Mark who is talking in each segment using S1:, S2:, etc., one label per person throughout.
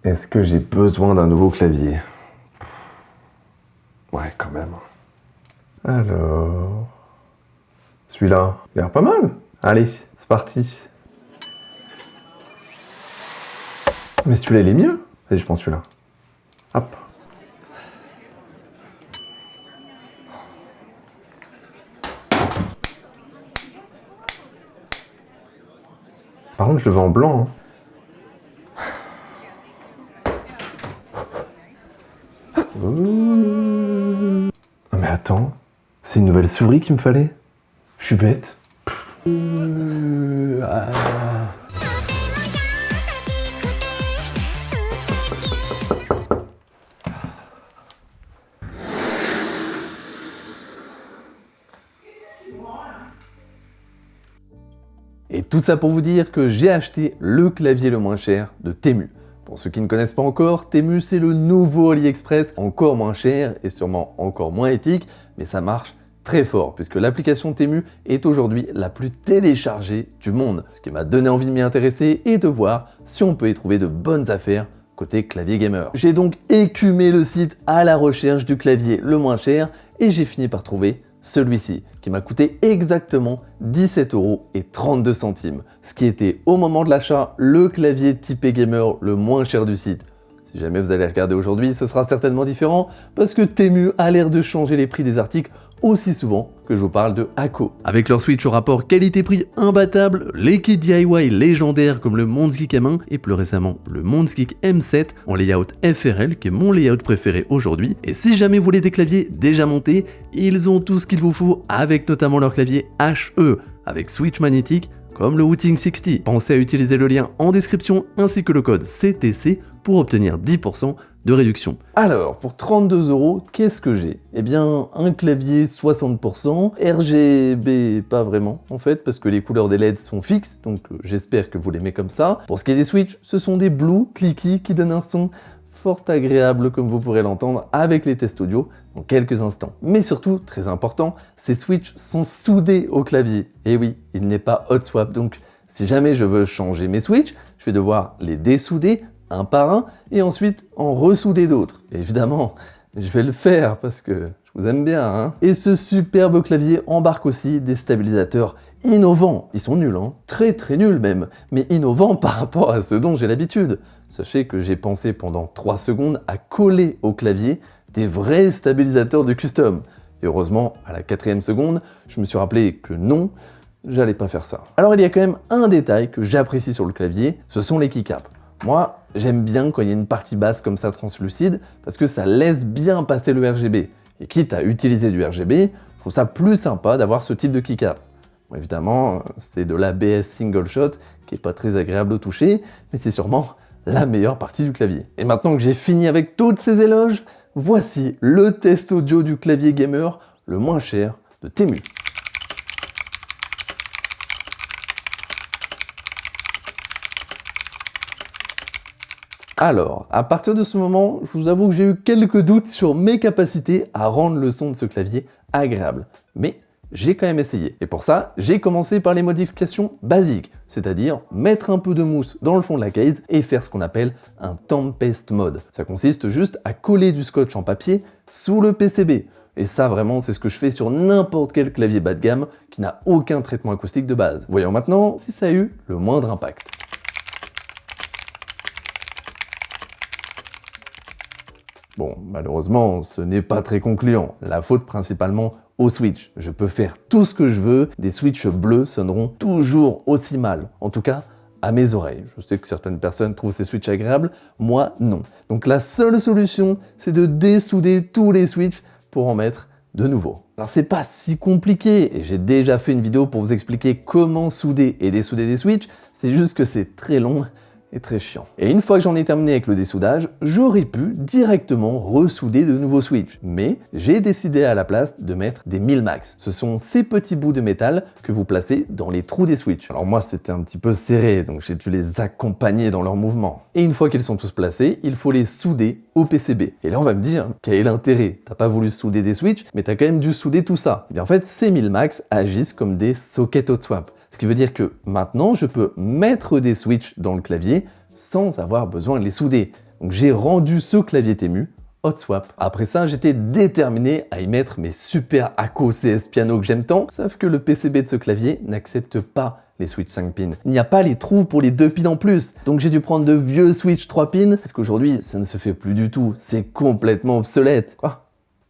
S1: Est-ce que j'ai besoin d'un nouveau clavier? Ouais, quand même. Alors... Celui-là, il a l'air pas mal. Allez, c'est parti. Mais celui-là, il est mieux. Vas-y, je prends celui-là. Hop. Par contre, je le veux en blanc. Ah, mais attends, c'est une nouvelle souris qu'il me fallait? Je suis bête. Et tout ça pour vous dire que j'ai acheté le clavier le moins cher de Temu. Pour ceux qui ne connaissent pas encore, Temu c'est le nouveau AliExpress, encore moins cher et sûrement encore moins éthique, mais ça marche très fort puisque l'application Temu est aujourd'hui la plus téléchargée du monde. Ce qui m'a donné envie de m'y intéresser et de voir si on peut y trouver de bonnes affaires côté clavier gamer. J'ai donc écumé le site à la recherche du clavier le moins cher et j'ai fini par trouver celui-ci, qui m'a coûté exactement 17,32 €, ce qui était au moment de l'achat le clavier typé gamer le moins cher du site. Si jamais vous allez regarder aujourd'hui, ce sera certainement différent parce que Temu a l'air de changer les prix des articles aussi souvent que je vous parle de Ako. Avec leur switch au rapport qualité-prix imbattable, les kits DIY légendaires comme le Mondsgeek M1 et plus récemment le Mondsgeek M7 en layout FRL qui est mon layout préféré aujourd'hui. Et si jamais vous voulez des claviers déjà montés, ils ont tout ce qu'il vous faut avec notamment leur clavier HE avec switch magnétique comme le Wooting 60. Pensez à utiliser le lien en description ainsi que le code CTC pour obtenir 10% de réduction. Alors, pour 32 €, qu'est-ce que j'ai? Eh bien, un clavier 60%, RGB pas vraiment en fait, parce que les couleurs des LED sont fixes, donc j'espère que vous l'aimez comme ça. Pour ce qui est des switches, ce sont des Blue Clicky qui donnent un son fort agréable comme vous pourrez l'entendre avec les tests audio dans quelques instants. Mais surtout, très important, ces switches sont soudés au clavier. Et oui, il n'est pas hot swap, donc si jamais je veux changer mes switches, je vais devoir les dessouder un par un et ensuite en ressouder d'autres. Évidemment, je vais le faire parce que je vous aime bien. Hein. Et ce superbe clavier embarque aussi des stabilisateurs innovants. Ils sont nuls, hein, très nuls même, mais innovants par rapport à ce dont j'ai l'habitude. Sachez que j'ai pensé pendant 3 secondes à coller au clavier des vrais stabilisateurs de custom. Et heureusement, à la 4e seconde, je me suis rappelé que non, j'allais pas faire ça. Alors il y a quand même un détail que j'apprécie sur le clavier, ce sont les keycaps. Moi, j'aime bien quand il y a une partie basse comme ça translucide, parce que ça laisse bien passer le RGB. Et quitte à utiliser du RGB, je trouve ça plus sympa d'avoir ce type de keycap. Bon, évidemment, c'est de l'ABS single shot, qui est pas très agréable au toucher, mais c'est sûrement la meilleure partie du clavier. Et maintenant que j'ai fini avec toutes ces éloges, voici le test audio du clavier gamer le moins cher de Temu. Alors, à partir de ce moment, je vous avoue que j'ai eu quelques doutes sur mes capacités à rendre le son de ce clavier agréable. Mais j'ai quand même essayé. Et pour ça, j'ai commencé par les modifications basiques, c'est-à-dire mettre un peu de mousse dans le fond de la case et faire ce qu'on appelle un Tempest Mode. Ça consiste juste à coller du scotch en papier sous le PCB. Et ça, vraiment, c'est ce que je fais sur n'importe quel clavier bas de gamme qui n'a aucun traitement acoustique de base. Voyons maintenant si ça a eu le moindre impact. Bon, malheureusement, ce n'est pas très concluant. La faute principalement au switch. Je peux faire tout ce que je veux, des switches bleus sonneront toujours aussi mal. En tout cas, à mes oreilles. Je sais que certaines personnes trouvent ces switches agréables, moi non. Donc la seule solution, c'est de dessouder tous les switches pour en mettre de nouveaux. Alors c'est pas si compliqué, et j'ai déjà fait une vidéo pour vous expliquer comment souder et dessouder des switches, c'est juste que c'est très long et très chiant. Et une fois que j'en ai terminé avec le dessoudage, j'aurais pu directement ressouder de nouveaux switches. Mais j'ai décidé à la place de mettre des Milmax. Ce sont ces petits bouts de métal que vous placez dans les trous des switches. Alors moi c'était un petit peu serré, donc j'ai dû les accompagner dans leur mouvement. Et une fois qu'ils sont tous placés, il faut les souder au PCB. Et là on va me dire, quel est l'intérêt? T'as pas voulu souder des switches, mais t'as quand même dû souder tout ça. Et bien en fait, ces Milmax agissent comme des sockets hot swap. Ce qui veut dire que maintenant, je peux mettre des switches dans le clavier sans avoir besoin de les souder. Donc j'ai rendu ce clavier Temu hot swap. Après ça, j'étais déterminé à y mettre mes super Akko CS Piano que j'aime tant, sauf que le PCB de ce clavier n'accepte pas les switches 5 pins. Il n'y a pas les trous pour les 2 pins en plus. Donc j'ai dû prendre de vieux switches 3 pins, parce qu'aujourd'hui, ça ne se fait plus du tout. C'est complètement obsolète. Quoi ?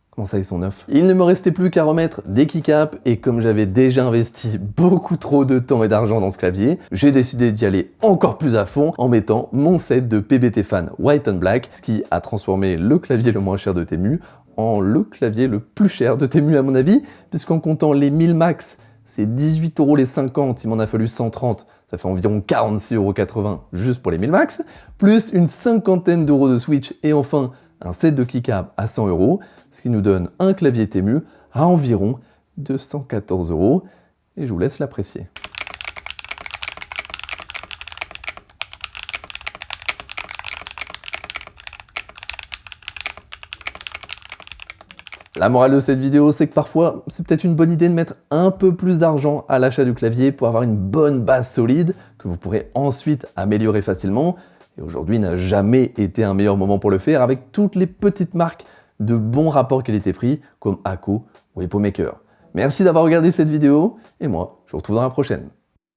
S1: Comment ça, ils sont neufs? Il ne me restait plus qu'à remettre des keycaps, et comme j'avais déjà investi beaucoup trop de temps et d'argent dans ce clavier, j'ai décidé d'y aller encore plus à fond en mettant mon set de PBT Fan White on Black, ce qui a transformé le clavier le moins cher de Temu en le clavier le plus cher de Temu à mon avis, puisqu'en comptant les 1000 max, c'est 18 € les 50, il m'en a fallu 130, ça fait environ 46,80 € juste pour les 1000 max, plus une cinquantaine d'euros de switch et enfin un set de keycap à 100 €, ce qui nous donne un clavier Temu à environ 214 €, et je vous laisse l'apprécier. La morale de cette vidéo, c'est que parfois, c'est peut-être une bonne idée de mettre un peu plus d'argent à l'achat du clavier pour avoir une bonne base solide que vous pourrez ensuite améliorer facilement. Et aujourd'hui n'a jamais été un meilleur moment pour le faire avec toutes les petites marques de bons rapports qualité-prix comme Akko ou EpoMaker. Merci d'avoir regardé cette vidéo et moi, je vous retrouve dans la prochaine.